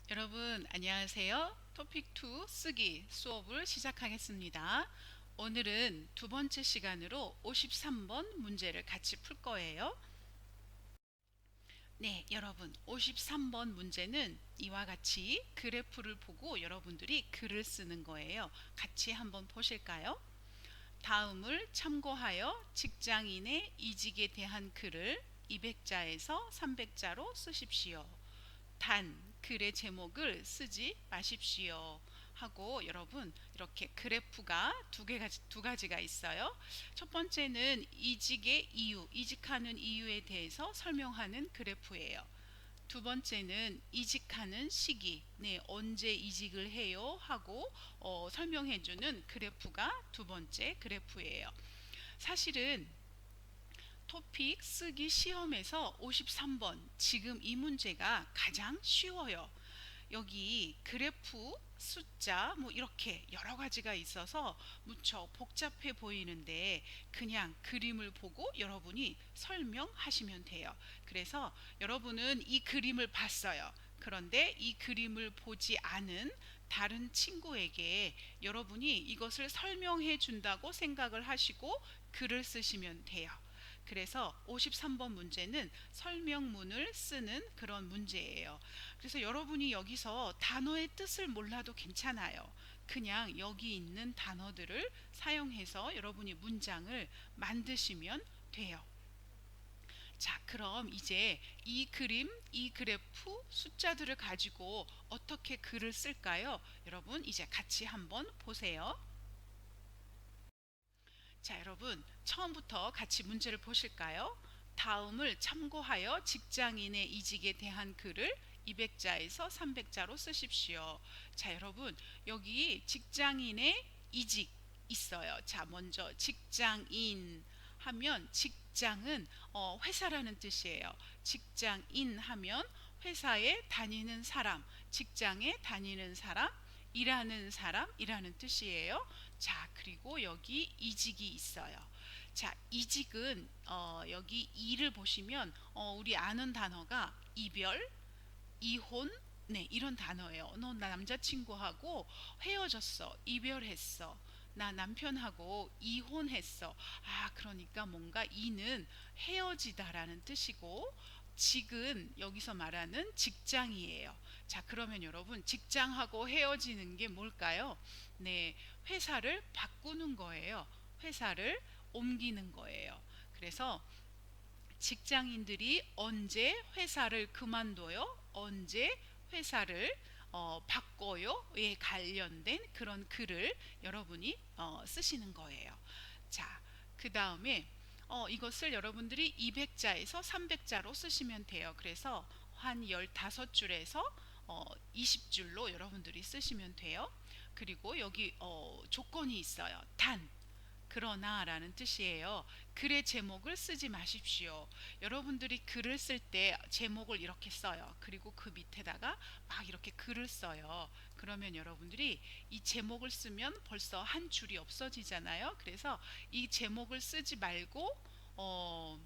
여러분 안녕하세요. 토픽 2 쓰기 수업을 시작하겠습니다. 오늘은 두 번째 시간으로 53번 문제를 같이 풀 거예요. 네, 여러분 53번 문제는 이와 같이 그래프를 보고 여러분들이 글을 쓰는 거예요. 같이 한번 보실까요? 다음을 참고하여 직장인의 이직에 대한 글을 200자에서 300자로 쓰십시오. 단 글의 제목을 쓰지 마십시오 하고 여러분 이렇게 그래프가 두 가지가 있어요. 첫 번째는 이직의 이유, 이직하는 이유에 대해서 설명하는 그래프예요. 두 번째는 이직하는 시기, 네, 언제 이직을 해요 하고 설명해주는 그래프가 두 번째 그래프예요. 사실은 토픽 쓰기 시험에서 53번 지금 이 문제가 가장 쉬워요. 여기 그래프, 숫자 뭐 이렇게 여러 가지가 있어서 무척 복잡해 보이는데 그냥 그림을 보고 여러분이 설명하시면 돼요. 그래서 여러분은 이 그림을 봤어요. 그런데 이 그림을 보지 않은 다른 친구에게 여러분이 이것을 설명해 준다고 생각을 하시고 글을 쓰시면 돼요. 그래서 53번 문제는 설명문을 쓰는 그런 문제예요. 그래서 여러분이 여기서 단어의 뜻을 몰라도 괜찮아요. 그냥 여기 있는 단어들을 사용해서 여러분이 문장을 만드시면 돼요. 자, 그럼 이제 이 그림, 이 그래프, 숫자들을 가지고 어떻게 글을 쓸까요? 여러분, 이제 같이 한번 보세요. 자, 여러분, 처음부터 같이 문제를 보실까요? 다음을 참고하여 직장인의 이직에 대한 글을 200자에서 300자로 쓰십시오. 자, 여러분, 여기 직장인의 이직 있어요. 자, 먼저 직장인 하면 직장은 회사라는 뜻이에요. 직장인 하면 회사에 다니는 사람, 직장에 다니는 사람, 일하는 사람이라는 뜻이에요. 자, 그리고 여기 이직이 있어요. 자, 이직은 여기 이를 보시면 우리 아는 단어가 이별, 이혼, 네, 이런 단어예요. 너 남자친구하고 헤어졌어, 이별했어. 나 남편하고 이혼했어. 아, 그러니까 뭔가 이는 헤어지다라는 뜻이고, 직은 여기서 말하는 직장이에요. 자, 그러면 여러분, 직장하고 헤어지는 게 뭘까요? 네, 회사를 바꾸는 거예요. 회사를 옮기는 거예요. 그래서 직장인들이 언제 회사를 그만둬요? 언제 회사를 바꿔요?에 관련된 그런 글을 여러분이 쓰시는 거예요. 자, 그 다음에 이것을 여러분들이 200자에서 300자로 쓰시면 돼요. 그래서 한 15줄에서 20줄로 여러분들이 쓰시면 돼요. 그리고 여기 조건이 있어요. 단, 그러나 라는 뜻이에요. 글의 제목을 쓰지 마십시오. 여러분들이 글을 쓸 때 제목을 이렇게 써요. 그리고 그 밑에다가 막 이렇게 글을 써요. 그러면 여러분들이 이 제목을 쓰면 벌써 한 줄이 없어지잖아요. 그래서 이 제목을 쓰지 말고 어,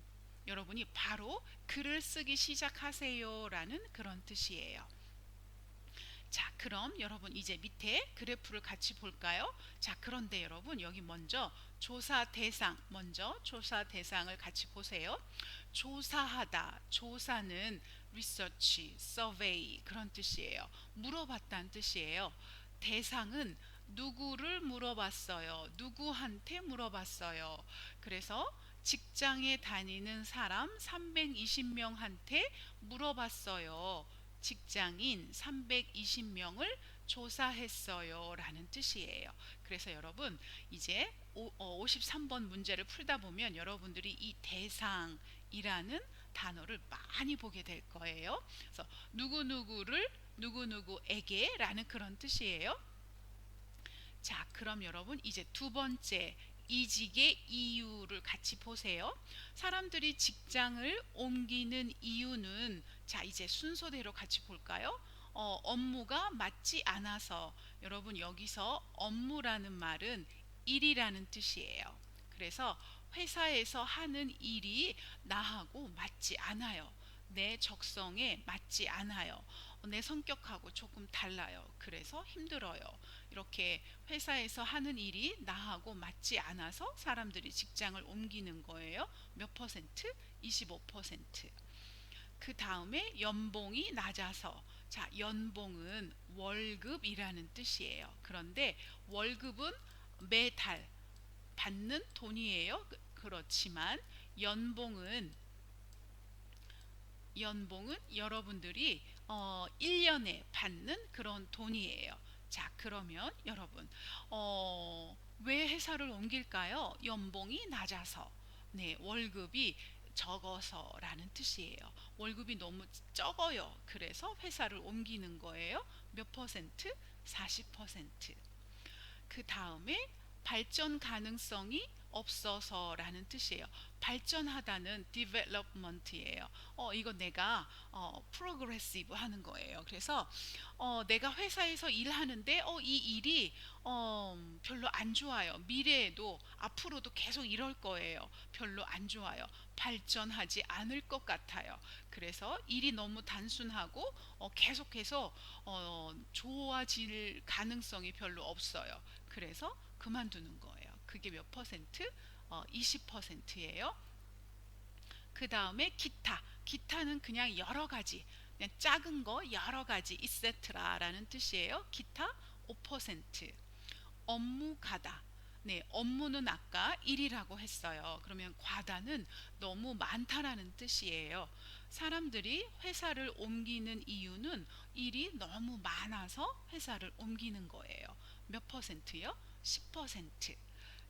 여러분이 바로 글을 쓰기 시작하세요 라는 그런 뜻이에요. 자, 그럼 여러분 이제 밑에 그래프를 같이 볼까요? 자, 그런데 여러분 여기 먼저 조사 대상, 먼저 조사 대상을 같이 보세요. 조사하다, 조사는 research, survey 그런 뜻이에요. 물어봤다는 뜻이에요. 대상은 누구를 물어봤어요? 누구한테 물어봤어요? 그래서 직장에 다니는 사람 320명한테 물어봤어요. 직장인 320명을 조사했어요 라는 뜻이에요. 그래서 여러분 이제 53번 문제를 풀다 보면 여러분들이 이 대상이라는 단어를 많이 보게 될 거예요. 그래서 누구누구를 누구누구에게 라는 그런 뜻이에요. 자, 그럼 여러분 이제 두 번째 이직의 이유를 같이 보세요. 사람들이 직장을 옮기는 이유는 자, 이제 순서대로 같이 볼까요? 업무가 맞지 않아서 여러분 여기서 업무라는 말은 일이라는 뜻이에요. 그래서 회사에서 하는 일이 나하고 맞지 않아요. 내 적성에 맞지 않아요. 내 성격하고 조금 달라요. 그래서 힘들어요. 이렇게 회사에서 하는 일이 나하고 맞지 않아서 사람들이 직장을 옮기는 거예요. 몇 퍼센트? 25%. 그 다음에 연봉이 낮아서, 자, 연봉은 월급이라는 뜻이에요. 그런데 월급은 매달 받는 돈이에요. 그렇지만 연봉은 여러분들이 1년에 받는 그런 돈이에요. 자, 그러면 여러분, 왜 회사를 옮길까요? 연봉이 낮아서, 네, 월급이 적어서라는 뜻이에요. 월급이 너무 적어요. 그래서 회사를 옮기는 거예요. 몇 퍼센트? 40%. 그 다음에 발전 가능성이 없어서라는 뜻이에요. 발전하다는 development이에요. 이거 내가 progressive 하는 거예요. 그래서 내가 회사에서 일하는데 이 일이 별로 안 좋아요. 미래에도 앞으로도 계속 이럴 거예요. 별로 안 좋아요. 발전하지 않을 것 같아요. 그래서 일이 너무 단순하고 계속해서 좋아질 가능성이 별로 없어요. 그래서 그만두는 거예요. 그게 몇 퍼센트? 20%예요. 그 다음에 기타. 기타는 그냥 여러 가지, 그냥 작은 거 여러 가지, 이세트라라는 뜻이에요. 기타 5%. 업무 과다. 네, 업무는 아까 일이라고 했어요. 그러면 과다는 너무 많다라는 뜻이에요. 사람들이 회사를 옮기는 이유는 일이 너무 많아서 회사를 옮기는 거예요. 몇 퍼센트요? 10%.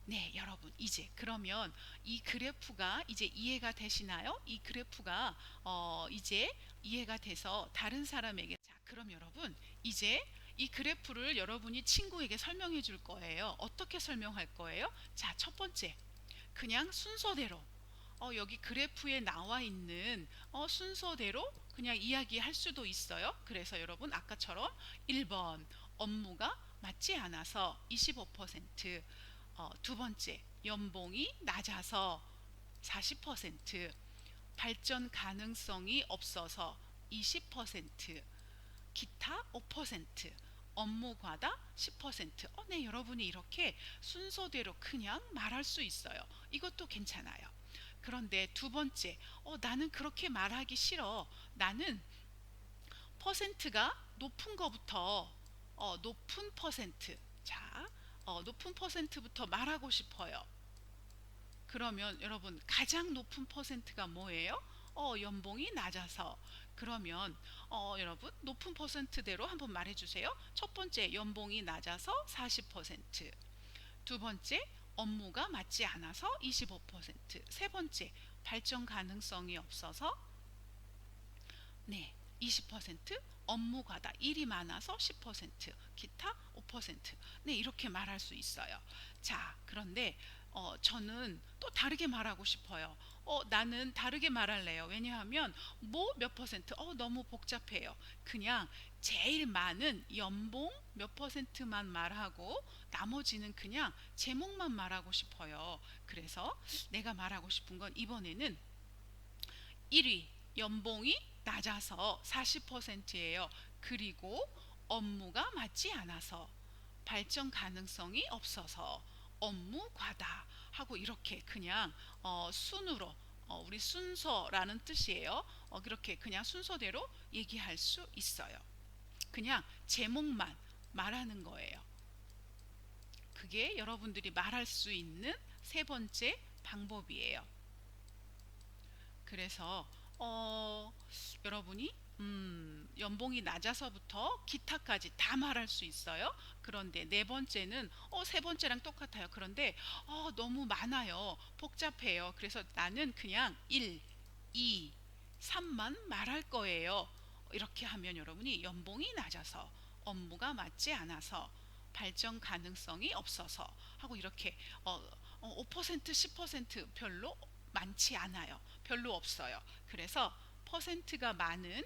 네, 여러분, 이제 그러면 이 그래프가 이제 이해가 되시나요? 이 그래프가 이제 이해가 돼서 다른 사람에게, 자, 그럼 여러분, 이제 이 그래프를 여러분이 친구에게 설명해 줄 거예요. 어떻게 설명할 거예요? 자, 첫 번째, 그냥 순서대로 여기 그래프에 나와 있는 순서대로 그냥 이야기할 수도 있어요. 그래서 여러분, 아까처럼 1번 업무가 맞지 않아서 25%, 두 번째 연봉이 낮아서 40%, 발전 가능성이 없어서 20%, 기타 5%, 업무 과다 10%. 네, 여러분이 이렇게 순서대로 그냥 말할 수 있어요. 이것도 괜찮아요. 그런데 두 번째, 나는 그렇게 말하기 싫어. 나는 퍼센트가 높은 거부터, 높은 퍼센트. 자, 높은 퍼센트부터 말하고 싶어요. 그러면 여러분, 가장 높은 퍼센트가 뭐예요? 연봉이 낮아서. 그러면 여러분, 높은 퍼센트대로 한번 말해주세요. 첫 번째, 연봉이 낮아서 40%. 두 번째, 업무가 맞지 않아서 25%. 세 번째, 발전 가능성이 없어서, 네, 20%. 업무 과다, 일이 많아서 10%, 기타 5%. 네, 이렇게 말할 수 있어요. 자, 그런데 저는 또 다르게 말하고 싶어요. 나는 다르게 말할래요. 왜냐하면 뭐 몇 퍼센트, 너무 복잡해요. 그냥 제일 많은 연봉 몇 퍼센트만 말하고 나머지는 그냥 제목만 말하고 싶어요. 그래서 내가 말하고 싶은 건 이번에는 1위 연봉이 낮아서 40%예요. 그리고 업무가 맞지 않아서, 발전 가능성이 없어서, 업무 과다 하고 이렇게 그냥 순으로, 우리 순서라는 뜻이에요. 그렇게 그냥 순서대로 얘기할 수 있어요. 그냥 제목만 말하는 거예요. 그게 여러분들이 말할 수 있는 세 번째 방법이에요. 그래서 여러분이 연봉이 낮아서부터 기타까지 다 말할 수 있어요. 그런데 네 번째는 세 번째랑 똑같아요. 그런데 너무 많아요. 복잡해요. 그래서 나는 그냥 1, 2, 3만 말할 거예요. 이렇게 하면 여러분이 연봉이 낮아서, 업무가 맞지 않아서, 발전 가능성이 없어서 하고 이렇게 5%, 10% 별로 많지 않아요. 별로 없어요. 그래서 퍼센트가 많은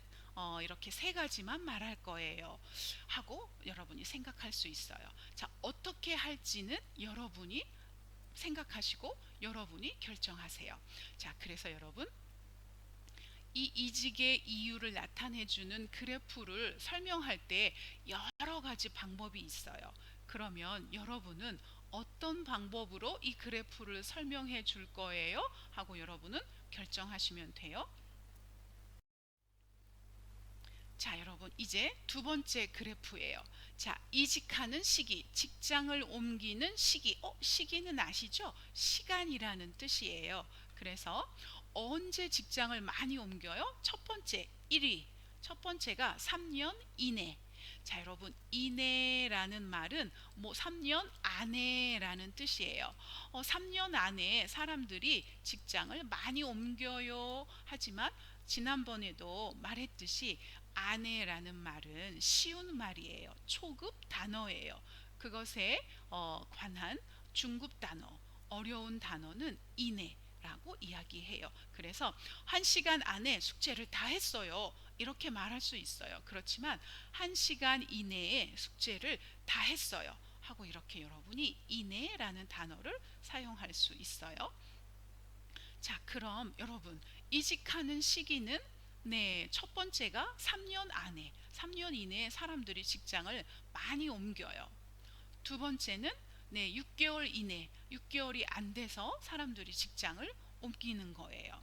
이렇게 세 가지만 말할 거예요. 하고 여러분이 생각할 수 있어요. 자, 어떻게 할지는 여러분이 생각하시고 여러분이 결정하세요. 자, 그래서 여러분, 이 이직의 이유를 나타내주는 그래프를 설명할 때 여러 가지 방법이 있어요. 그러면 여러분은 어떤 방법으로 이 그래프를 설명해 줄 거예요? 하고 여러분은 결정하시면 돼요. 자, 여러분, 이제 두 번째 그래프예요. 자, 이직하는 시기, 직장을 옮기는 시기. 시기는 아시죠? 시간이라는 뜻이에요. 그래서 언제 직장을 많이 옮겨요? 첫 번째, 1위. 첫 번째가 3년 이내. 자, 여러분, 이내라는 말은 3년 안에라는 뜻이에요. 3년 안에 사람들이 직장을 많이 옮겨요. 하지만 지난번에도 말했듯이 아내라는 말은 쉬운 말이에요. 초급 단어예요. 그것에 관한 중급 단어, 어려운 단어는 이내라고 이야기해요. 그래서 1시간 안에 숙제를 다 했어요. 이렇게 말할 수 있어요. 그렇지만 1시간 이내에 숙제를 다 했어요. 하고 이렇게 여러분이 이내라는 단어를 사용할 수 있어요. 자, 그럼 여러분, 이직하는 시기는 첫 번째가 3년 안에, 3년 이내에 사람들이 직장을 많이 옮겨요. 두 번째는 6개월 이내, 6개월이 안 돼서 사람들이 직장을 옮기는 거예요.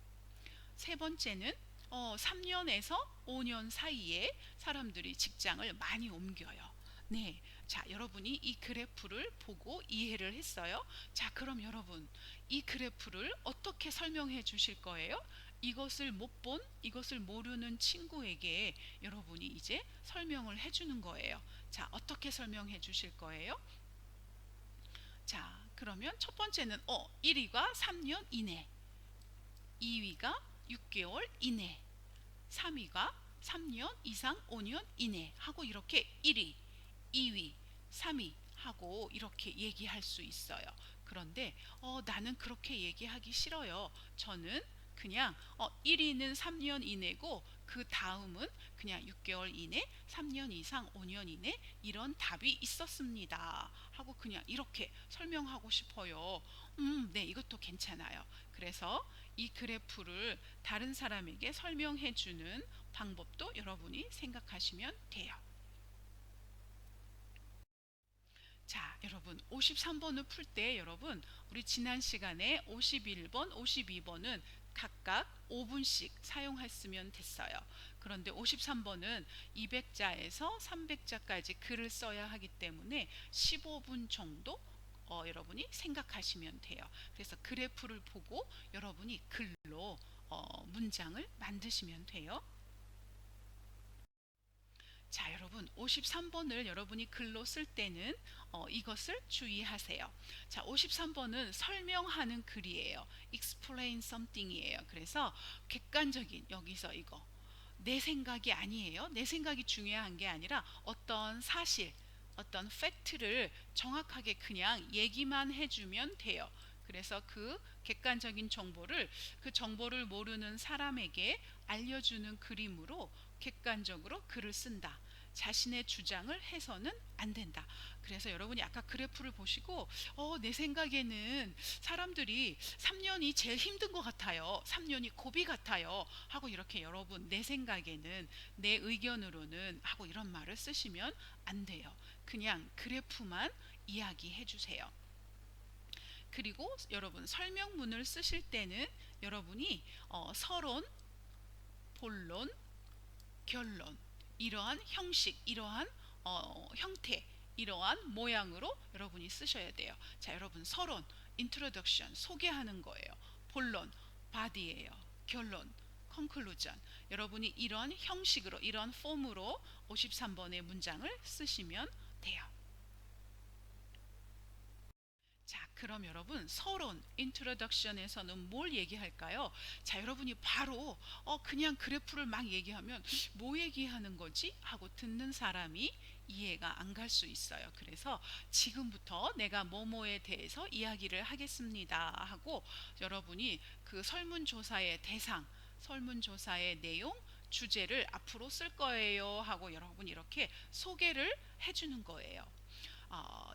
세 번째는 3년에서 5년 사이에 사람들이 직장을 많이 옮겨요. 네. 자, 여러분이 이 그래프를 보고 이해를 했어요. 자, 그럼 여러분, 이 그래프를 어떻게 설명해 주실 거예요? 이것을 못 본, 이것을 모르는 친구에게 여러분이 이제 설명을 해 주는 거예요. 자, 어떻게 설명해 주실 거예요? 자, 그러면 첫 번째는 1위가 3년 이내, 2위가 6개월 이내, 3위가 3년 이상 5년 이내 하고 이렇게 1위, 2위, 3위 하고 이렇게 얘기할 수 있어요. 그런데 나는 그렇게 얘기하기 싫어요. 저는 그냥 1위는 3년 이내고 그 다음은 그냥 6개월 이내, 3년 이상 5년 이내 이런 답이 있었습니다. 하고 그냥 이렇게 설명하고 싶어요. 네, 이것도 괜찮아요. 그래서 이 그래프를 다른 사람에게 설명해 주는 방법도 여러분이 생각하시면 돼요. 자, 여러분 53번을 풀 때 여러분 우리 지난 시간에 51번, 52번은 각각 5분씩 사용했으면 됐어요. 그런데 53번은 200자에서 300자까지 글을 써야 하기 때문에 15분 정도 여러분이 생각하시면 돼요. 그래서 그래프를 보고 여러분이 글로 문장을 만드시면 돼요. 자, 여러분 53번을 여러분이 글로 쓸 때는 이것을 주의하세요. 자, 53번은 설명하는 글이에요. explain something이에요. 그래서 객관적인 여기서 이거 내 생각이 아니에요. 내 생각이 중요한 게 아니라 어떤 사실, 어떤 팩트를 정확하게 그냥 얘기만 해주면 돼요. 그래서 그 객관적인 정보를 그 정보를 모르는 사람에게 알려주는 그림으로 객관적으로 글을 쓴다. 자신의 주장을 해서는 안 된다. 그래서 여러분이 아까 그래프를 보시고 내 생각에는 사람들이 3년이 제일 힘든 것 같아요. 3년이 고비 같아요. 하고 이렇게 여러분 내 생각에는 내 의견으로는 하고 이런 말을 쓰시면 안 돼요. 그냥 그래프만 이야기해 주세요. 그리고 여러분 설명문을 쓰실 때는 여러분이 서론, 본론, 결론 이러한 형식, 이러한 형태, 이러한 모양으로 여러분이 쓰셔야 돼요. 자, 여러분 서론, introduction 소개하는 거예요. 본론, body예요. 결론, conclusion. 여러분이 이런 형식으로, 이런 폼으로 53번의 문장을 쓰시면 돼요. 자, 그럼 여러분 서론 introduction에서는 뭘 얘기할까요? 자, 여러분이 바로 그냥 그래프를 막 얘기하면 뭐 얘기하는 거지? 하고 듣는 사람이 이해가 안 갈 수 있어요. 그래서 지금부터 내가 뭐뭐에 대해서 이야기를 하겠습니다 하고 여러분이 그 설문조사의 대상, 설문조사의 내용, 주제를 앞으로 쓸 거예요 하고 여러분 이렇게 소개를 해주는 거예요.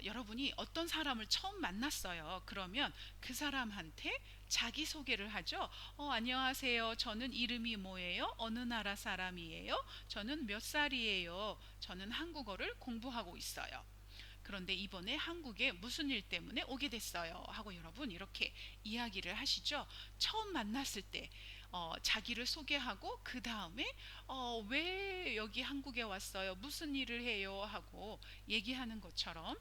여러분이 어떤 사람을 처음 만났어요. 그러면 그 사람한테 자기소개를 하죠. 안녕하세요. 저는 이름이 뭐예요? 어느 나라 사람이에요? 저는 몇 살이에요? 저는 한국어를 공부하고 있어요. 그런데 이번에 한국에 무슨 일 때문에 오게 됐어요 하고 여러분 이렇게 이야기를 하시죠. 처음 만났을 때 자기를 소개하고 그 다음에 왜 여기 한국에 왔어요? 무슨 일을 해요? 하고 얘기하는 것처럼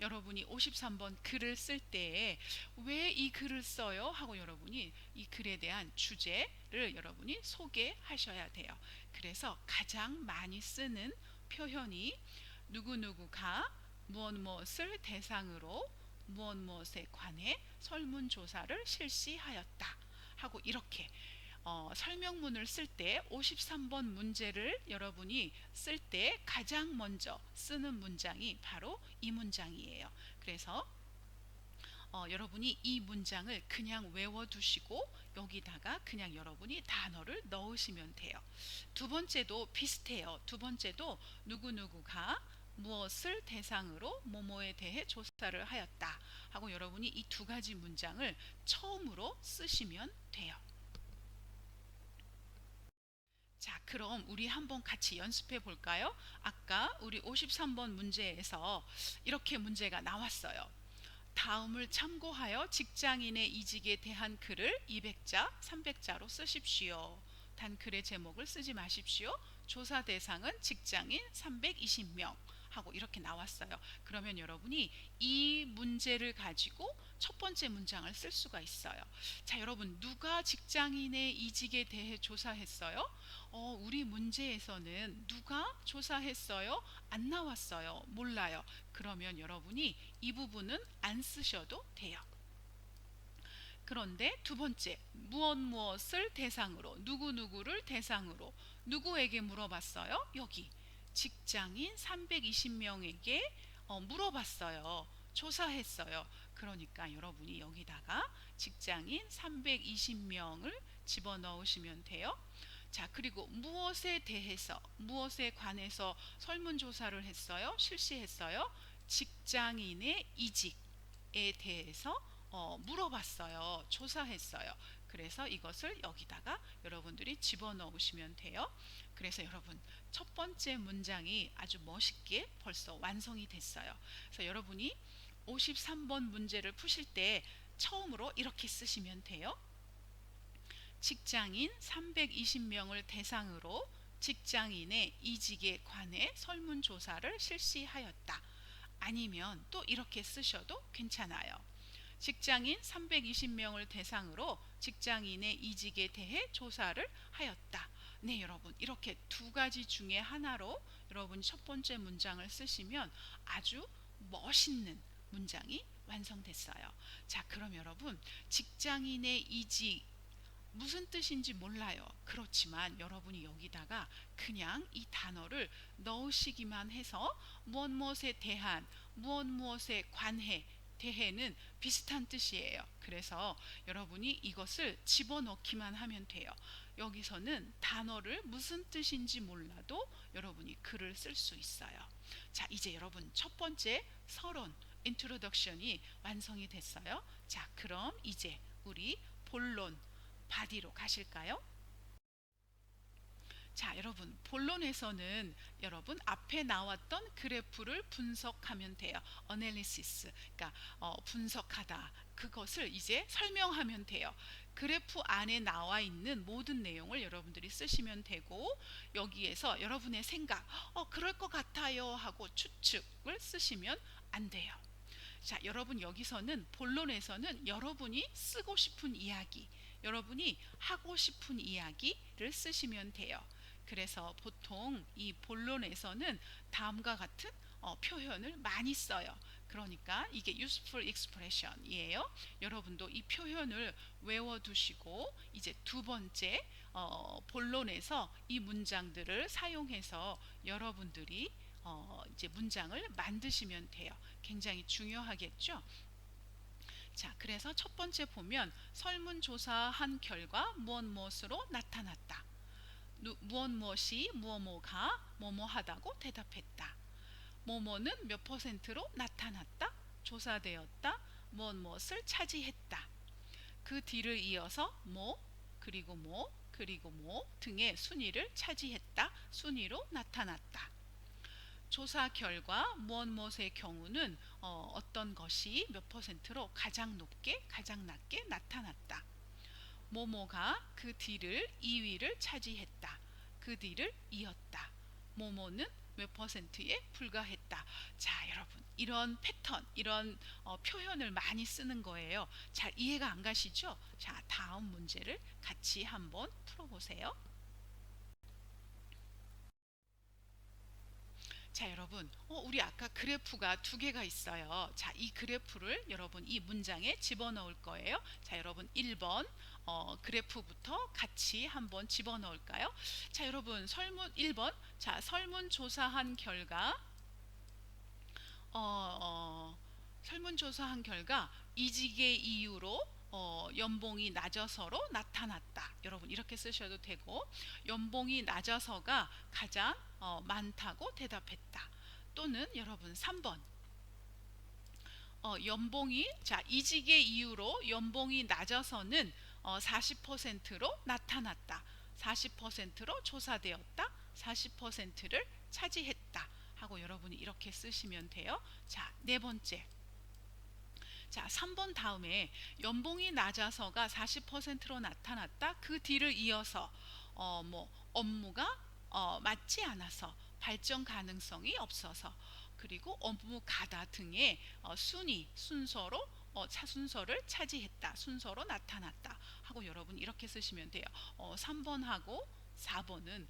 여러분이 53번 글을 쓸 때 왜 이 글을 써요? 하고 여러분이 이 글에 대한 주제를 여러분이 소개하셔야 돼요. 그래서 가장 많이 쓰는 표현이 누구누구가 무엇 무엇을 대상으로 무엇 무엇에 관해 설문조사를 실시하였다 하고 이렇게 설명문을 쓸 때 53번 문제를 여러분이 쓸 때 가장 먼저 쓰는 문장이 바로 이 문장이에요. 그래서 여러분이 이 문장을 그냥 외워두시고 여기다가 그냥 여러분이 단어를 넣으시면 돼요. 두 번째도 비슷해요. 두 번째도 누구누구가 무엇을 대상으로 뭐뭐에 대해 조사를 하였다 하고 여러분이 이 두 가지 문장을 처음으로 쓰시면 돼요. 자, 그럼 우리 한번 같이 연습해 볼까요? 아까 우리 53번 문제에서 이렇게 문제가 나왔어요. 다음을 참고하여 직장인의 이직에 대한 글을 200자, 300자로 쓰십시오. 단 글의 제목을 쓰지 마십시오. 조사 대상은 직장인 320명 하고 이렇게 나왔어요. 그러면 여러분이 이 문제를 가지고 첫 번째 문장을 쓸 수가 있어요. 자, 여러분 누가 직장인의 이직에 대해 조사했어요? 우리 문제에서는 누가 조사했어요? 안 나왔어요. 몰라요. 그러면 여러분이 이 부분은 안 쓰셔도 돼요. 그런데 두 번째, 무엇 무엇을 대상으로, 누구누구를 대상으로, 누구에게 물어봤어요? 여기 직장인 320명에게 물어봤어요. 조사했어요. 그러니까 여러분이 여기다가 직장인 320명을 집어넣으시면 돼요. 자, 그리고 무엇에 대해서, 무엇에 관해서 설문조사를 했어요? 실시했어요? 직장인의 이직에 대해서 물어봤어요. 조사했어요. 그래서 이것을 여기다가 여러분들이 집어넣으시면 돼요. 그래서 여러분 첫 번째 문장이 아주 멋있게 벌써 완성이 됐어요. 그래서 여러분이 53번 문제를 푸실 때 처음으로 이렇게 쓰시면 돼요. 직장인 320명을 대상으로 직장인의 이직에 관해 설문조사를 실시하였다. 아니면 또 이렇게 쓰셔도 괜찮아요. 직장인 320명을 대상으로 직장인의 이직에 대해 조사를 하였다. 네, 여러분 이렇게 두 가지 중에 하나로 여러분 첫 번째 문장을 쓰시면 아주 멋있는 문장이 완성됐어요. 자, 그럼 여러분 직장인의 이직 무슨 뜻인지 몰라요. 그렇지만 여러분이 여기다가 그냥 이 단어를 넣으시기만 해서 무엇 무엇에 대한, 무엇 무엇에 관해, 대해는 비슷한 뜻이에요. 그래서 여러분이 이것을 집어넣기만 하면 돼요. 여기서는 단어를 무슨 뜻인지 몰라도 여러분이 글을 쓸 수 있어요. 자, 이제 여러분 첫 번째 서론, 인트로덕션이 완성이 됐어요. 자, 그럼 이제 우리 본론, 바디로 가실까요? 자, 여러분 본론에서는 여러분 앞에 나왔던 그래프를 분석하면 돼요. 어널리시스, 그러니까 분석하다. 그것을 이제 설명하면 돼요. 그래프 안에 나와 있는 모든 내용을 여러분들이 쓰시면 되고 여기에서 여러분의 생각, 그럴 것 같아요 하고 추측을 쓰시면 안 돼요. 자, 여러분 여기서는 본론에서는 여러분이 쓰고 싶은 이야기, 여러분이 하고 싶은 이야기를 쓰시면 돼요. 그래서 보통 이 본론에서는 다음과 같은 표현을 많이 써요. 그러니까 이게 useful expression이에요. 여러분도 이 표현을 외워두시고 이제 두 번째 본론에서 이 문장들을 사용해서 여러분들이 이제 문장을 만드시면 돼요. 굉장히 중요하겠죠? 자, 그래서 첫 번째 보면 설문조사한 결과 무엇 무엇으로 나타났다. 무엇 무엇이 무엇 뭐가 뭐뭐 하다고 대답했다. 뭐뭐는 몇 퍼센트로 나타났다, 조사되었다, 무엇을 차지했다. 그 뒤를 이어서 뭐, 그리고 뭐, 그리고 뭐 등의 순위를 차지했다, 순위로 나타났다. 조사 결과 무엇의 경우는 어떤 것이 몇 퍼센트로 가장 높게, 가장 낮게 나타났다. 모모가 그 뒤를 2위를 차지했다. 그 뒤를 이었다. 모모는 몇 퍼센트에 불과했다. 자, 여러분, 이런 패턴, 이런 표현을 많이 쓰는 거예요. 잘 이해가 안 가시죠? 자, 다음 문제를 같이 한번 풀어보세요. 자, 여러분, 우리 아까 그래프가 두 개가 있어요. 자, 이 그래프를 여러분 이 문장에 집어넣을 거예요. 자, 여러분 1번 그래프부터 같이 한번 집어넣을까요? 자, 여러분 설문 1번. 자, 설문조사한 결과 어, 어, 설문조사한 결과 이직의 이유로 연봉이 낮아서로 나타났다. 여러분 이렇게 쓰셔도 되고, 연봉이 낮아서가 가장 많다고 대답했다. 또는 여러분 3번, 연봉이, 자, 이직의 이유로 연봉이 낮아서는 40%로 나타났다. 40%로 조사되었다. 40%를 차지했다. 하고 여러분이 이렇게 쓰시면 돼요. 자, 네 번째. 자, 3번 다음에 연봉이 낮아서가 40%로 나타났다. 그 뒤를 이어서 업무가 맞지 않아서, 발전 가능성이 없어서, 그리고 업무 가다 등의 순서로 순서를 차지했다. 순서로 나타났다. 하고 여러분 이렇게 쓰시면 돼요. 3번하고 4번은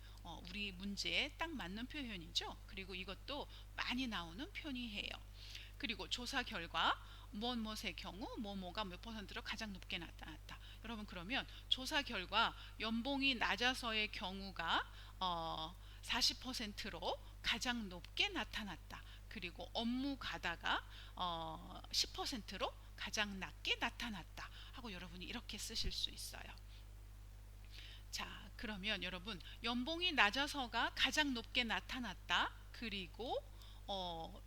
우리 문제에 딱 맞는 표현이죠. 그리고 이것도 많이 나오는 표현이에요. 그리고 조사 결과 무엇의 경우 뭐뭐가 몇 퍼센트로 가장 높게 나타났다. 여러분 그러면 조사 결과 연봉이 낮아서의 경우가 40%로 가장 높게 나타났다. 그리고 업무 가다가 10%로 가장 낮게 나타났다. 하고 여러분이 이렇게 쓰실 수 있어요. 자, 그러면 여러분 연봉이 낮아서가 가장 높게 나타났다. 그리고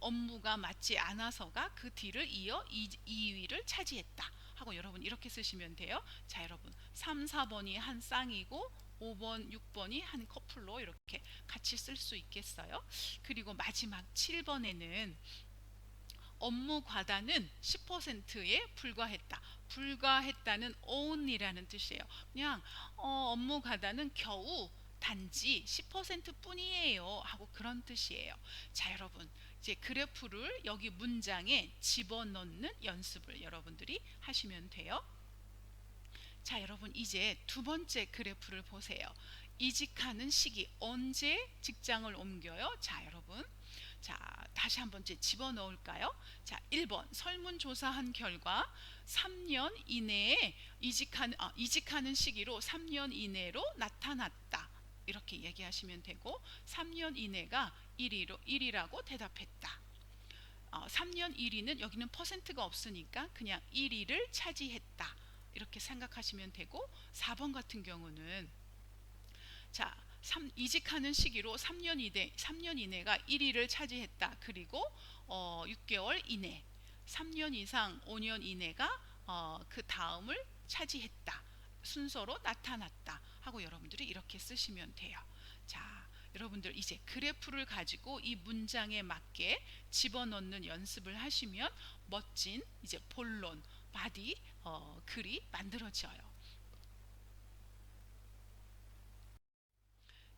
업무가 맞지 않아서가 그 뒤를 이어 2위를 차지했다. 하고 여러분 이렇게 쓰시면 돼요. 자, 여러분 3, 4번이 한 쌍이고 5번, 6번이 한 커플로 이렇게 같이 쓸 수 있겠어요. 그리고 마지막 7번에는 업무 과다는 10%에 불과했다. 불과했다는 only라는 뜻이에요. 그냥 업무 과다는 겨우 단지 10% 뿐이에요 하고 그런 뜻이에요. 자, 여러분 이제 그래프를 여기 문장에 집어넣는 연습을 여러분들이 하시면 돼요. 자, 여러분 이제 두 번째 그래프를 보세요. 이직하는 시기, 언제 직장을 옮겨요? 자, 여러분, 자, 다시 한번 집어넣을까요? 자, 1번 설문조사한 결과 3년 이내에 이직하는 시기로 3년 이내로 나타났다. 이렇게 얘기하시면 되고, 3년 이내가 1이라고 대답했다. 3년 1위는 여기는 퍼센트가 없으니까 그냥 1위를 차지했다. 이렇게 생각하시면 되고, 4번 같은 경우는 자, 이직하는 시기로 3년 이내가 1위를 차지했다. 그리고 6개월 이내, 3년 이상 5년 이내가 그 다음을 차지했다. 순서로 나타났다. 하고 여러분들이 이렇게 쓰시면 돼요. 자, 여러분들 이제 그래프를 가지고 이 문장에 맞게 집어넣는 연습을 하시면 멋진 이제 본론, 바디 글이 만들어져요.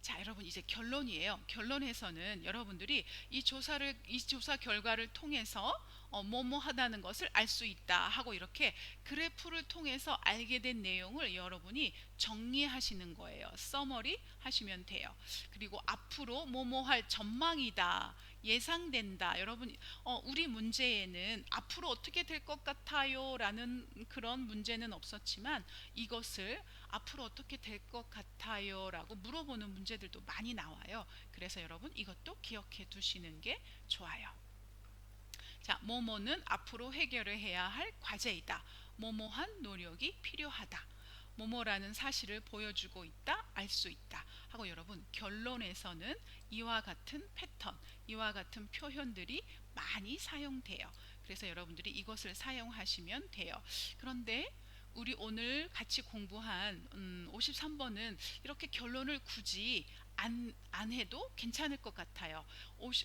자, 여러분 이제 결론이에요. 결론에서는 여러분들이 이 조사 결과를 통해서 뭐뭐 하다는 것을 알 수 있다 하고 이렇게 그래프를 통해서 알게 된 내용을 여러분이 정리하시는 거예요. 서머리 하시면 돼요. 그리고 앞으로 뭐뭐 할 전망이다, 예상된다. 여러분 우리 문제에는 앞으로 어떻게 될 것 같아요 라는 그런 문제는 없었지만, 이것을 앞으로 어떻게 될 것 같아요 라고 물어보는 문제들도 많이 나와요. 그래서 여러분 이것도 기억해 두시는 게 좋아요. 자, 뭐뭐는 앞으로 해결을 해야 할 과제이다. 뭐뭐한 노력이 필요하다. 뭐뭐라는 사실을 보여주고 있다, 알 수 있다 하고 여러분 결론에서는 이와 같은 패턴, 이와 같은 표현들이 많이 사용돼요. 그래서 여러분들이 이것을 사용하시면 돼요. 그런데 우리 오늘 같이 공부한 53번은 이렇게 결론을 굳이 안 해도 괜찮을 것 같아요.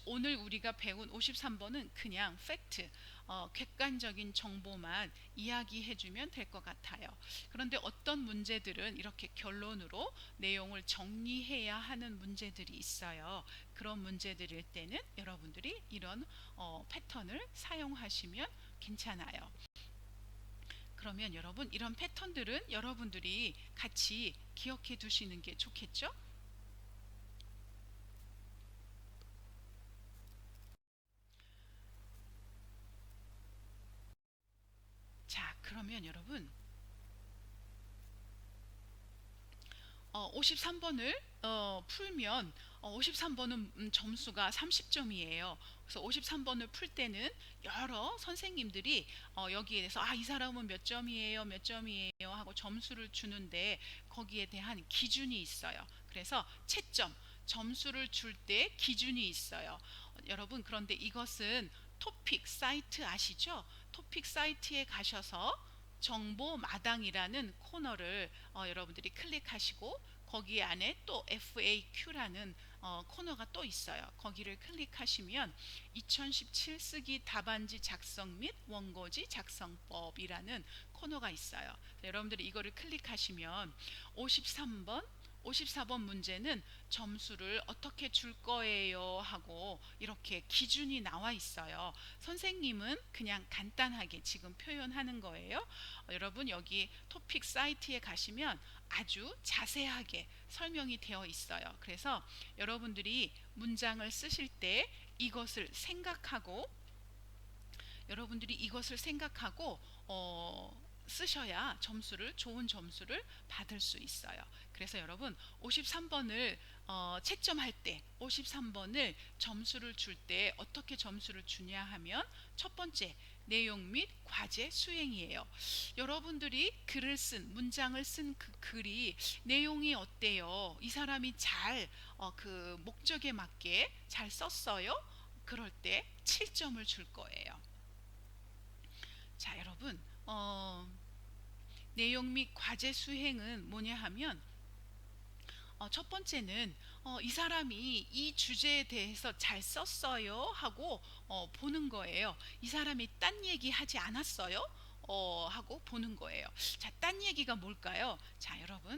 오늘 우리가 배운 53번은 그냥 팩트, 객관적인 정보만 이야기해주면 될 것 같아요. 그런데 어떤 문제들은 이렇게 결론으로 내용을 정리해야 하는 문제들이 있어요. 그런 문제들일 때는 여러분들이 이런 패턴을 사용하시면 괜찮아요. 그러면 여러분 이런 패턴들은 여러분들이 같이 기억해 두시는 게 좋겠죠? 자, 그러면 여러분 53번을 풀면 53번은 점수가 30점이에요. 그래서 53번을 풀 때는 여러 선생님들이 여기에 대해서 이 사람은 몇 점이에요, 몇 점이에요 하고 점수를 주는데 거기에 대한 기준이 있어요. 그래서 채점, 점수를 줄 때 기준이 있어요. 여러분 그런데 이것은 토픽 사이트 아시죠? 토픽 사이트에 가셔서 정보 마당이라는 코너를 여러분들이 클릭하시고 거기 안에 또 FAQ라는 코너가 또 있어요. 거기를 클릭하시면 2017 쓰기 답안지 작성 및 원고지 작성법이라는 코너가 있어요. 여러분들이 이거를 클릭하시면 53번 54번 문제는 점수를 어떻게 줄 거예요 하고 이렇게 기준이 나와 있어요. 선생님은 그냥 간단하게 지금 표현하는 거예요. 여러분 여기 토픽 사이트에 가시면 아주 자세하게 설명이 되어 있어요. 그래서 여러분들이 문장을 쓰실 때 이것을 생각하고 여러분들이 이것을 생각하고 쓰셔야 좋은 점수를 받을 수 있어요. 그래서 여러분 53번을 채점할 때 53번을 점수를 줄 때 어떻게 점수를 주냐 하면 첫 번째 내용 및 과제 수행이에요. 여러분들이 문장을 쓴 그 글이 내용이 어때요? 이 사람이 그 목적에 맞게 잘 썼어요? 그럴 때 7점을 줄 거예요. 자, 여러분, 내용 및 과제 수행은 뭐냐 하면 첫 번째는 이 사람이 이 주제에 대해서 잘 썼어요 하고 보는 거예요. 이 사람이 딴 얘기 하지 않았어요? 하고 보는 거예요. 자, 딴 얘기가 뭘까요? 자, 여러분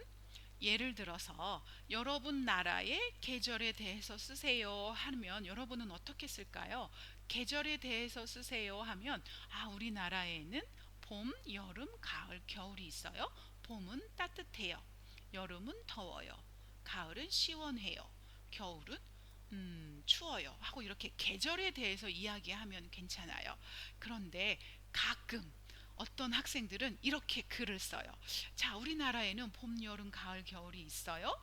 예를 들어서 여러분 나라의 계절에 대해서 쓰세요 하면 여러분은 어떻게 쓸까요? 계절에 대해서 쓰세요 하면 우리나라에는 봄, 여름, 가을, 겨울이 있어요. 봄은 따뜻해요. 여름은 더워요. 가을은 시원해요. 겨울은 추워요. 하고 이렇게 계절에 대해서 이야기하면 괜찮아요. 그런데 가끔 어떤 학생들은 이렇게 글을 써요. 자, 우리나라에는 봄, 여름, 가을, 겨울이 있어요.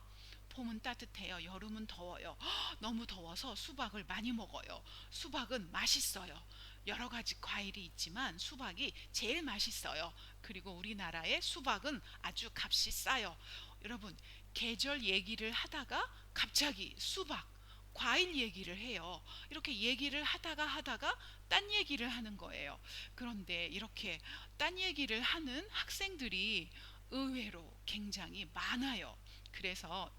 봄은 따뜻해요. 여름은 더워요. 너무 더워서 수박을 많이 먹어요. 수박은 맛있어요. 여러 가지 과일이 있지만 수박이 제일 맛있어요. 그리고 우리나라의 수박은 아주 값이 싸요. 여러분, 계절 얘기를 하다가 갑자기 수박, 과일 얘기를 해요. 이렇게 얘기를 하다가 딴 얘기를 하는 거예요. 그런데 이렇게 딴 얘기를 하는 학생들이 의외로 굉장히 많아요. 그래서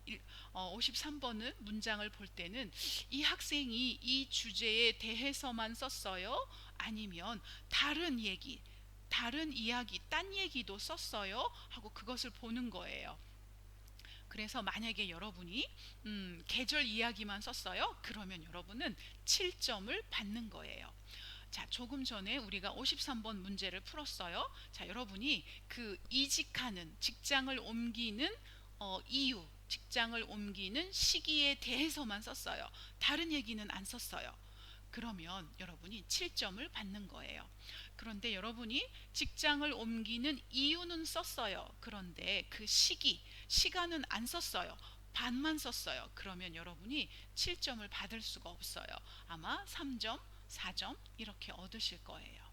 53번은 문장을 볼 때는 이 학생이 이 주제에 대해서만 썼어요? 아니면 다른 얘기, 다른 이야기, 딴 얘기도 썼어요? 하고 그것을 보는 거예요. 그래서 만약에 여러분이 계절 이야기만 썼어요? 그러면 여러분은 7점을 받는 거예요. 자, 조금 전에 우리가 53번 문제를 풀었어요. 자, 여러분이 그 이직하는, 직장을 옮기는 이유, 직장을 옮기는 시기에 대해서만 썼어요. 다른 얘기는 안 썼어요. 그러면 여러분이 7점을 받는 거예요. 그런데 여러분이 직장을 옮기는 이유는 썼어요. 그런데 그 시간은 안 썼어요. 반만 썼어요. 그러면 여러분이 7점을 받을 수가 없어요. 아마 3점, 4점 이렇게 얻으실 거예요.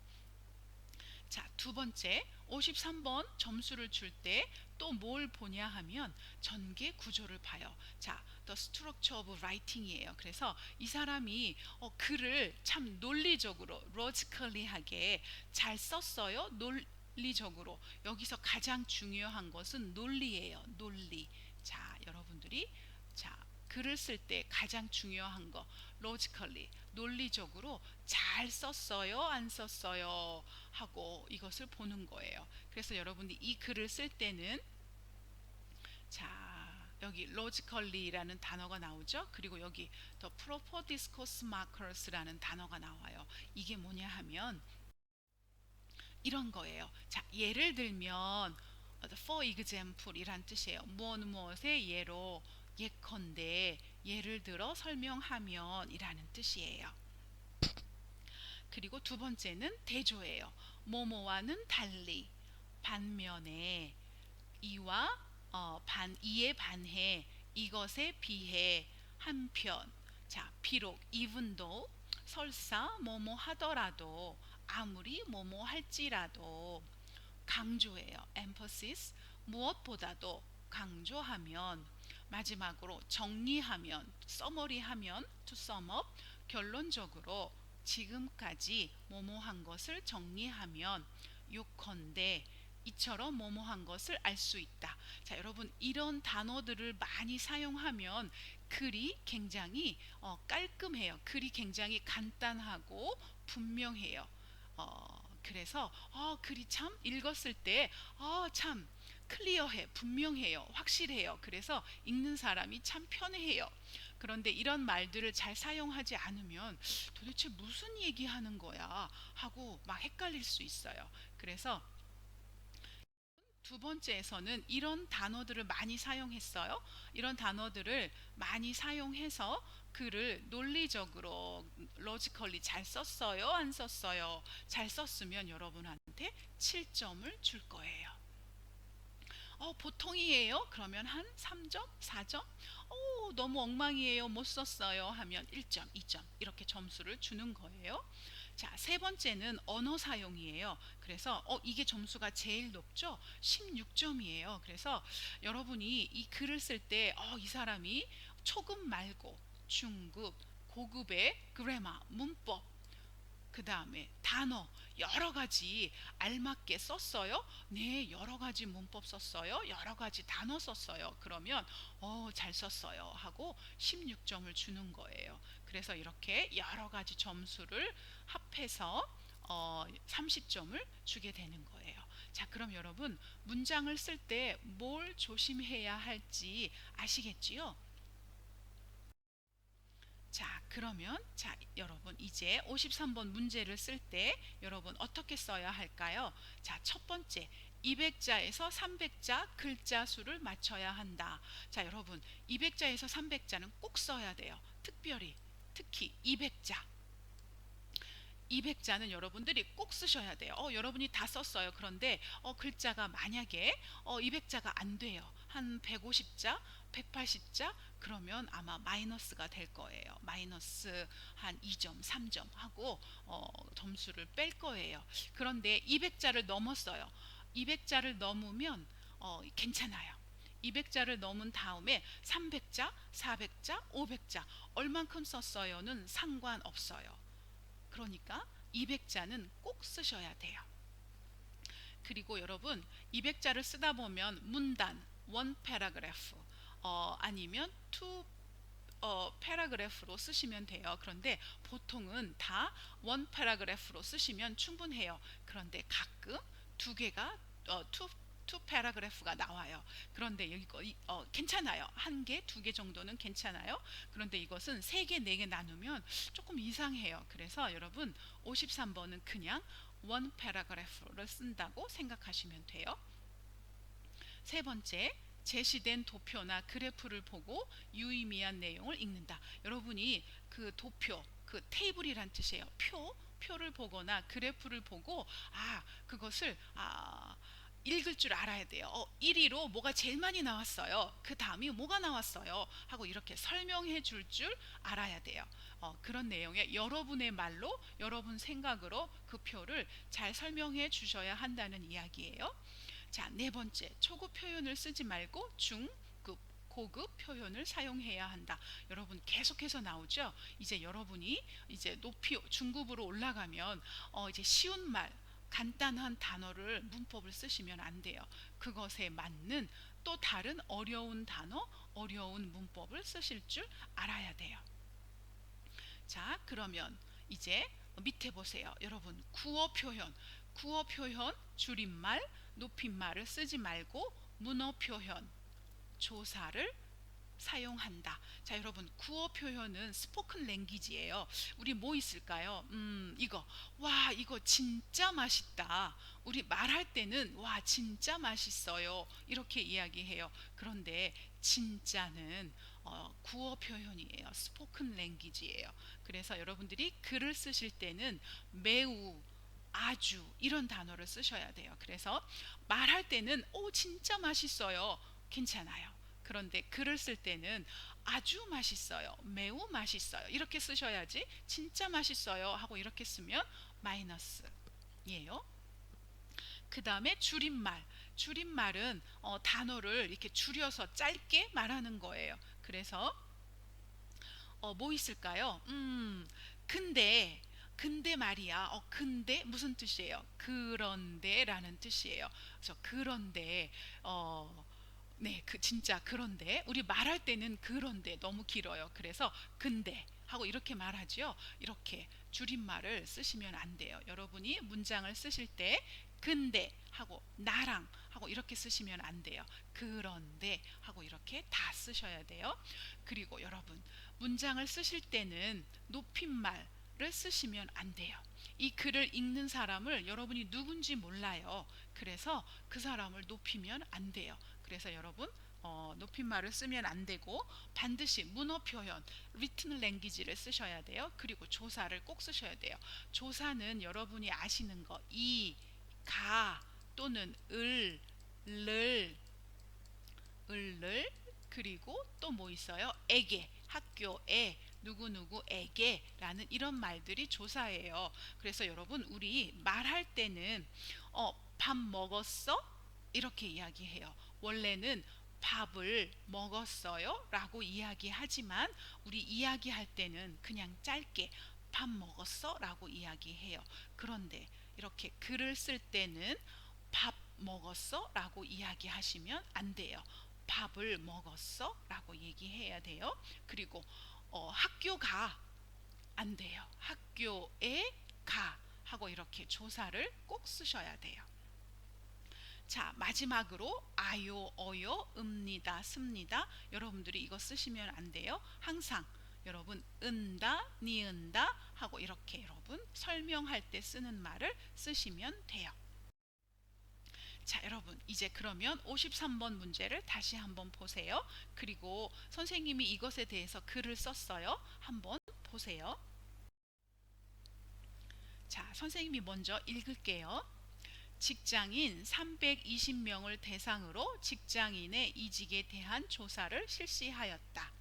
자, 두 번째, 53번 점수를 줄 때 또 뭘 보냐 하면 전개 구조를 봐요. 자, The Structure of Writing이에요. 그래서 이 사람이 글을 참 논리적으로, logically하게 잘 썼어요. 논리적으로. 여기서 가장 중요한 것은 논리예요. 논리. 자, 여러분들이 자, 글을 쓸 때 가장 중요한 거 logically 논리적으로 잘 썼어요 안 썼어요 하고 이것을 보는 거예요. 그래서 여러분이 이 글을 쓸 때는 자 여기 logically라는 단어가 나오죠. 그리고 여기 the proper discourse markers라는 단어가 나와요. 이게 뭐냐 하면 이런 거예요. 자, 예를 들면 for example 이란 뜻이에요. 무엇 무엇의 예로 예컨대 예를 들어 설명하면 이라는 뜻이에요. 그리고 두 번째는 대조예요. 뭐뭐와는 달리 반면에 이와 이에 반해 이것에 비해 한편 자 비록 even though 설사 뭐뭐 하더라도 아무리 뭐뭐 할지라도 강조해요. emphasis 무엇보다도 강조하면 마지막으로 정리하면 서머리하면 to sum up 결론적으로 지금까지 뭐뭐한 것을 정리하면 요컨대 이처럼 뭐뭐한 것을 알 수 있다. 자, 여러분 이런 단어들을 많이 사용하면 글이 굉장히 깔끔해요. 글이 굉장히 간단하고 분명해요. 그래서 글이 참 읽었을 때 참 클리어해, 분명해요, 확실해요. 그래서 읽는 사람이 참 편해해요. 그런데 이런 말들을 잘 사용하지 않으면 도대체 무슨 얘기하는 거야 하고 막 헷갈릴 수 있어요. 그래서 두 번째에서는 이런 단어들을 많이 사용했어요. 이런 단어들을 많이 사용해서 글을 논리적으로 로지컬리 잘 썼어요 안 썼어요. 잘 썼으면 여러분한테 7점을 줄 거예요. 보통이에요? 그러면 한 3점, 4점? 너무 엉망이에요. 못 썼어요. 하면 1점, 2점 이렇게 점수를 주는 거예요. 자, 세 번째는 언어 사용이에요. 그래서 이게 점수가 제일 높죠? 16점이에요. 그래서 여러분이 이 글을 쓸 때 이 사람이 초급 말고 중급, 고급의 그래마, 문법 그 다음에 단어 여러 가지 알맞게 썼어요? 네, 여러 가지 문법 썼어요. 여러 가지 단어 썼어요. 그러면 잘 썼어요 하고 16점을 주는 거예요. 그래서 이렇게 여러 가지 점수를 합해서 30점을 주게 되는 거예요. 자, 그럼 여러분 문장을 쓸 때 뭘 조심해야 할지 아시겠지요? 자, 그러면 자, 여러분 이제 53번 문제를 쓸 때 여러분 어떻게 써야 할까요? 자, 첫 번째 200자에서 300자 글자 수를 맞춰야 한다. 자, 여러분 200자에서 300자는 꼭 써야 돼요. 특히 200자. 200자는 여러분들이 꼭 쓰셔야 돼요. 여러분이 다 썼어요. 그런데 글자가 만약에 200자가 안 돼요. 한 150자, 180자 그러면 아마 마이너스가 될 거예요. 마이너스 한 2점, 3점 하고 점수를 뺄 거예요. 그런데 200자를 넘었어요. 200자를 넘으면 괜찮아요. 200자를 넘은 다음에 300자, 400자, 500자 얼만큼 썼어요는 상관없어요. 그러니까 200자는 꼭 쓰셔야 돼요. 그리고 여러분 200자를 쓰다 보면 문단, 원 패러그래프 아니면 투 패러그래프로 쓰시면 돼요. 그런데 보통은 다 원 패러그래프로 쓰시면 충분해요. 그런데 가끔 두 개가 투 패러그래프가 나와요. 그런데 여기 괜찮아요. 한 개, 두 개 정도는 괜찮아요. 그런데 이것은 세 개, 네 개 나누면 조금 이상해요. 그래서 여러분 53번은 그냥 원 패러그래프를 쓴다고 생각하시면 돼요. 세 번째, 제시된 도표나 그래프를 보고 유의미한 내용을 읽는다. 여러분이 그 도표, 그 테이블이란 뜻이에요. 표를 보거나 그래프를 보고 그것을 읽을 줄 알아야 돼요. 1위로 뭐가 제일 많이 나왔어요. 그 다음이 뭐가 나왔어요. 하고 이렇게 설명해 줄 줄 알아야 돼요. 그런 내용에 여러분의 말로 여러분 생각으로 그 표를 잘 설명해 주셔야 한다는 이야기예요. 자, 네 번째, 초급 표현을 쓰지 말고 중급, 고급 표현을 사용해야 한다. 여러분 계속해서 나오죠. 이제 여러분이 이제 높이 중급으로 올라가면 이제 쉬운 말, 간단한 단어를 문법을 쓰시면 안 돼요. 그것에 맞는 또 다른 어려운 단어, 어려운 문법을 쓰실 줄 알아야 돼요. 자, 그러면 이제 밑에 보세요. 여러분, 구어 표현. 구어 표현, 줄임말, 높임말을 쓰지 말고 문어 표현, 조사를 사용한다. 자, 여러분, 구어 표현은 스포큰 랭귀지예요. 우리 뭐 있을까요? 이거. 와, 이거 진짜 맛있다. 우리 말할 때는 와, 진짜 맛있어요. 이렇게 이야기해요. 그런데 진짜는 구어 표현이에요. 스포큰 랭귀지예요. 그래서 여러분들이 글을 쓰실 때는 매우, 아주 이런 단어를 쓰셔야 돼요. 그래서 말할 때는 오, 진짜 맛있어요. 괜찮아요. 그런데 글을 쓸 때는 아주 맛있어요, 매우 맛있어요 이렇게 쓰셔야지. 진짜 맛있어요 하고 이렇게 쓰면 마이너스예요. 그 다음에 줄임말. 줄임말은 단어를 이렇게 줄여서 짧게 말하는 거예요. 그래서 뭐 있을까요? 근데 말이야. 근데 무슨 뜻이에요? 그런데라는 뜻이에요. 그래서 그런데 네, 진짜 그런데 우리 말할 때는 그런데 너무 길어요. 그래서 근데 하고 이렇게 말하죠. 이렇게 줄임말을 쓰시면 안 돼요. 여러분이 문장을 쓰실 때 근데 하고 나랑 하고 이렇게 쓰시면 안 돼요. 그런데 하고 이렇게 다 쓰셔야 돼요. 그리고 여러분, 문장을 쓰실 때는 높임말을 쓰시면 안 돼요. 이 글을 읽는 사람을 여러분이 누군지 몰라요. 그래서 그 사람을 높이면 안 돼요. 그래서 여러분, 높임말을 쓰면 안 되고 반드시 문어 표현, written language를 쓰셔야 돼요. 그리고 조사를 꼭 쓰셔야 돼요. 조사는 여러분이 아시는 거, 이, 가 또는 를, 그리고 또 뭐 있어요? 에게, 학교에, 누구누구에게 라는 이런 말들이 조사예요. 그래서 여러분, 우리 말할 때는 밥 먹었어? 이렇게 이야기해요. 원래는 밥을 먹었어요? 라고 이야기하지만 우리 이야기할 때는 그냥 짧게 밥 먹었어? 라고 이야기해요. 그런데 이렇게 글을 쓸 때는 밥 먹었어? 라고 이야기하시면 안 돼요. 밥을 먹었어? 라고 얘기해야 돼요. 그리고 학교 가. 안 돼요. 학교에 가. 하고 이렇게 조사를 꼭 쓰셔야 돼요. 자, 마지막으로 아요, 어요, 읍니다, 습니다. 여러분들이 이거 쓰시면 안 돼요. 항상 여러분 은다, 니은다 하고 이렇게 여러분 설명할 때 쓰는 말을 쓰시면 돼요. 자, 여러분, 이제 그러면 53번 문제를 다시 한번 보세요. 그리고 선생님이 이것에 대해서 글을 썼어요. 한번 보세요. 자, 선생님이 먼저 읽을게요. 직장인 320명을 대상으로 직장인의 이직에 대한 조사를 실시하였다.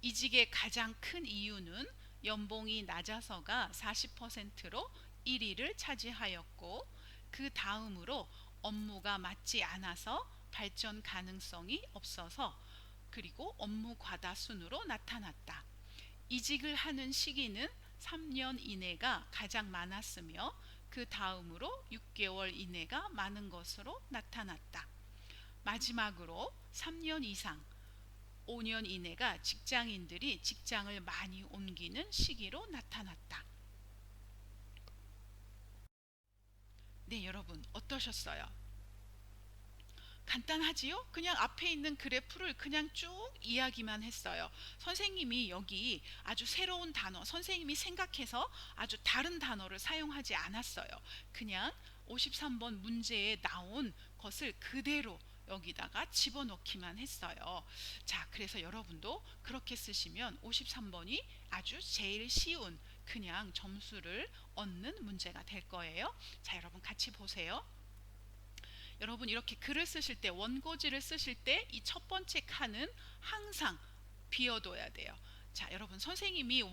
이직의 가장 큰 이유는 연봉이 낮아서가 40%로 1위를 차지하였고, 그 다음으로 업무가 맞지 않아서 발전 가능성이 없어서, 그리고 업무 과다 순으로 나타났다. 이직을 하는 시기는 3년 이내가 가장 많았으며 그 다음으로 6개월 이내가 많은 것으로 나타났다. 마지막으로 3년 이상 5년 이내가 직장인들이 직장을 많이 옮기는 시기로 나타났다. 네, 여러분 어떠셨어요? 간단하지요? 그냥 앞에 있는 그래프를 그냥 쭉 이야기만 했어요. 선생님이 여기 아주 새로운 단어, 선생님이 생각해서 아주 다른 단어를 사용하지 않았어요. 그냥 53번 문제에 나온 것을 그대로 여기다가 집어넣기만 했어요. 자, 그래서 여러분도 그렇게 쓰시면 53번이 아주 제일 쉬운 그냥 점수를 얻는 문제가 될 거예요. 자, 여러분 같이 보세요. 여러분 이렇게 글을 쓰실 때, 원고지를 쓰실 때 이 첫 번째 칸은 항상 비워둬야 돼요. 자, 여러분 선생님이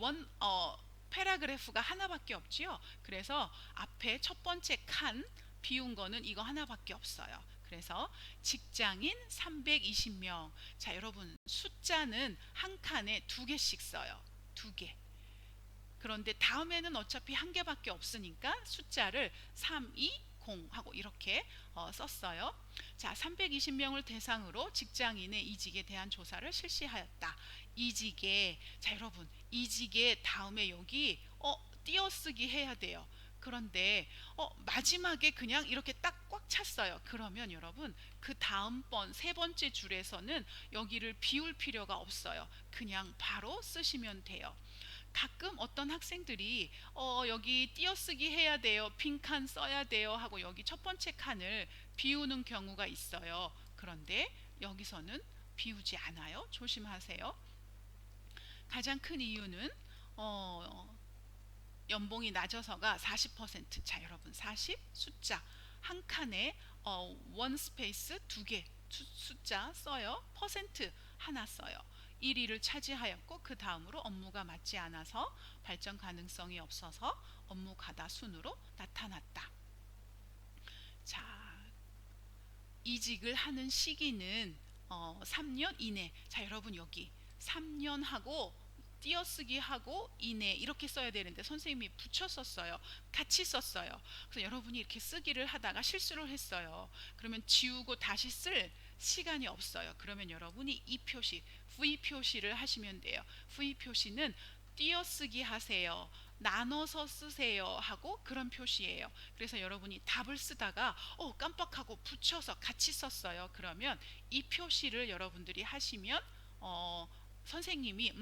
패러그래프가 하나밖에 없지요. 그래서 앞에 첫 번째 칸 비운 거는 이거 하나밖에 없어요. 그래서 직장인 320명. 자, 여러분 숫자는 한 칸에 두 개씩 써요. 두 개. 그런데 다음에는 어차피 한 개밖에 없으니까 숫자를 320 하고 이렇게 썼어요. 자, 320명을 대상으로 직장인의 이직에 대한 조사를 실시하였다. 이직에, 자 여러분, 이직에 다음에 여기 띄어쓰기 해야 돼요. 그런데 마지막에 그냥 이렇게 딱 꽉 찼어요. 그러면 여러분 그 다음번 세 번째 줄에서는 여기를 비울 필요가 없어요. 그냥 바로 쓰시면 돼요. 가끔 어떤 학생들이 여기 띄어쓰기 해야 돼요, 빈칸 써야 돼요 하고 여기 첫 번째 칸을 비우는 경우가 있어요. 그런데 여기서는 비우지 않아요. 조심하세요. 가장 큰 이유는 연봉이 낮아서가 40%. 자 여러분 40 숫자 한 칸에 원 스페이스 두 개 숫자 써요. 퍼센트 하나 써요. 1위를 차지하였고 그 다음으로 업무가 맞지 않아서 발전 가능성이 없어서 업무 가다 순으로 나타났다. 자, 이직을 하는 시기는 3년 이내. 자 여러분 여기 3년 하고 띄어쓰기 하고 이내 이렇게 써야 되는데 선생님이 붙여 썼어요. 같이 썼어요. 그래서 여러분이 이렇게 쓰기를 하다가 실수를 했어요. 그러면 지우고 다시 쓸 시간이 없어요. 그러면 여러분이 이 표시 V 표시를 하시면 돼요. V 표시는 띄어쓰기 하세요, 나눠서 쓰세요 하고 그런 표시예요. 그래서 여러분이 답을 쓰다가 깜빡하고 붙여서 같이 썼어요. 그러면 이 표시를 여러분들이 하시면 선생님이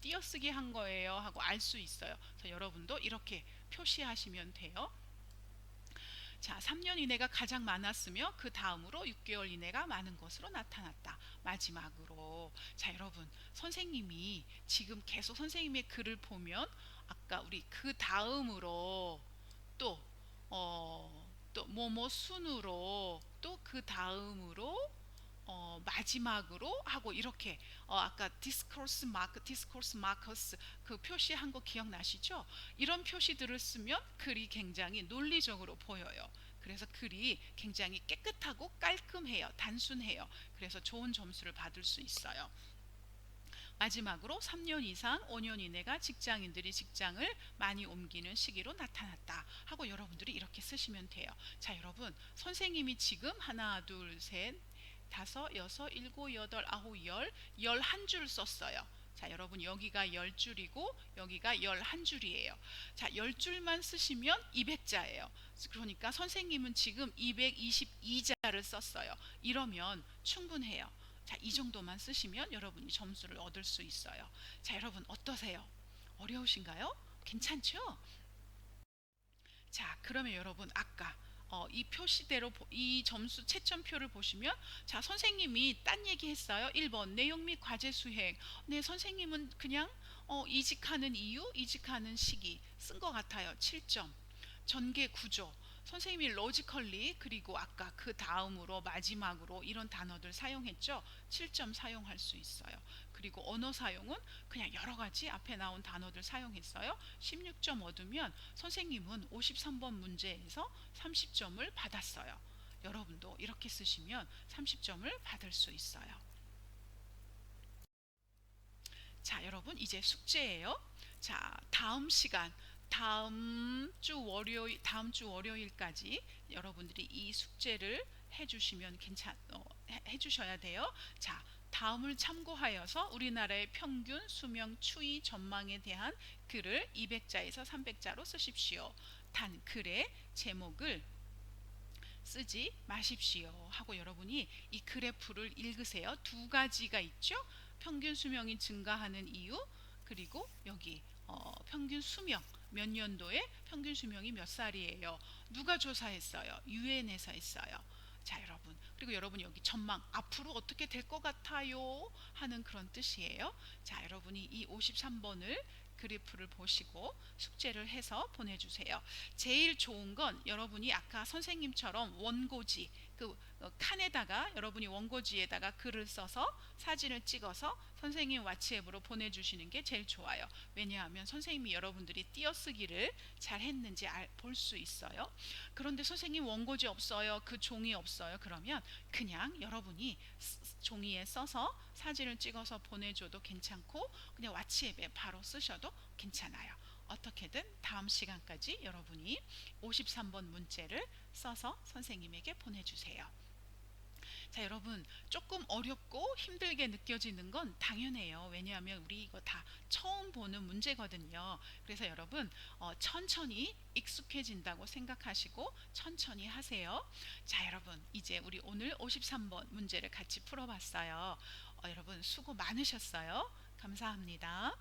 띄어쓰기 한 거예요 하고 알 수 있어요. 그래서 여러분도 이렇게 표시하시면 돼요. 자, 3년 이내가 가장 많았으며 그 다음으로 6개월 이내가 많은 것으로 나타났다. 마지막으로 자 여러분 선생님이 지금 계속 선생님의 글을 보면 아까 우리 그 다음으로 또 또 뭐뭐 순으로 또 그 다음으로 마지막으로 하고 이렇게 아까 디스코스 마커스 그 표시한 거 기억나시죠? 이런 표시들을 쓰면 글이 굉장히 논리적으로 보여요. 그래서 글이 굉장히 깨끗하고 깔끔해요. 단순해요. 그래서 좋은 점수를 받을 수 있어요. 마지막으로 3년 이상 5년 이내가 직장인들이 직장을 많이 옮기는 시기로 나타났다 하고 여러분들이 이렇게 쓰시면 돼요. 자 여러분 선생님이 지금 하나 둘셋 다섯 여섯 일곱 여덟 아홉 열 한 줄 썼어요. 자 여러분 여기가 10줄이고 여기가 11줄이에요. 자 10줄만 쓰시면 200자예요. 그러니까 선생님은 지금 222자를 썼어요. 이러면 충분해요. 자, 이 정도만 쓰시면 여러분이 점수를 얻을 수 있어요. 자, 여러분 어떠세요? 어려우신가요? 괜찮죠? 자, 그러면 여러분 아까 이 표시대로 이 점수 채점표를 보시면 자 선생님이 딴 얘기 했어요. 1번 내용 및 과제 수행. 네 선생님은 그냥 이직하는 이유 이직하는 시기 쓴 것 같아요. 7점. 전개 구조 선생님이 로지컬리 그리고 아까 그 다음으로 마지막으로 이런 단어들 사용했죠. 7점 사용할 수 있어요. 그리고 언어 사용은 그냥 여러 가지 앞에 나온 단어들 사용했어요. 16점 얻으면 선생님은 53번 문제에서 30점을 받았어요. 여러분도 이렇게 쓰시면 30점을 받을 수 있어요. 자, 여러분 이제 숙제예요. 자, 다음 시간 다음 주 월요일까지 여러분들이 이 숙제를 해주시면 해주셔야 돼요. 자, 다음을 참고하여서 우리나라의 평균 수명 추이 전망에 대한 글을 200자에서 300자로 쓰십시오. 단 글의 제목을 쓰지 마십시오 하고 여러분이 이 그래프를 읽으세요. 두 가지가 있죠. 평균 수명이 증가하는 이유 그리고 여기 평균 수명 몇 년도에 평균 수명이 몇 살이에요. 누가 조사했어요? 유엔에서 했어요. 자 여러분 그리고 여러분 여기 전망 앞으로 어떻게 될 것 같아요 하는 그런 뜻이에요. 자 여러분이 이 53번을 그래프를 보시고 숙제를 해서 보내주세요. 제일 좋은 건 여러분이 아까 선생님처럼 원고지 그 칸에다가 여러분이 원고지에다가 글을 써서 사진을 찍어서 선생님 와치앱으로 보내주시는 게 제일 좋아요. 왜냐하면 선생님이 여러분들이 띄어쓰기를 잘 했는지 볼 수 있어요. 그런데 선생님 원고지 없어요, 그 종이 없어요, 그러면 그냥 여러분이 종이에 써서 사진을 찍어서 보내줘도 괜찮고 그냥 와치앱에 바로 쓰셔도 괜찮아요. 어떻게든 다음 시간까지 여러분이 53번 문제를 써서 선생님에게 보내주세요. 자, 여러분, 조금 어렵고 힘들게 느껴지는 건 당연해요. 왜냐하면 우리 이거 다 처음 보는 문제거든요. 그래서 여러분, 천천히 익숙해진다고 생각하시고 천천히 하세요. 자, 여러분, 이제 우리 오늘 53번 문제를 같이 풀어봤어요. 여러분 수고 많으셨어요. 감사합니다.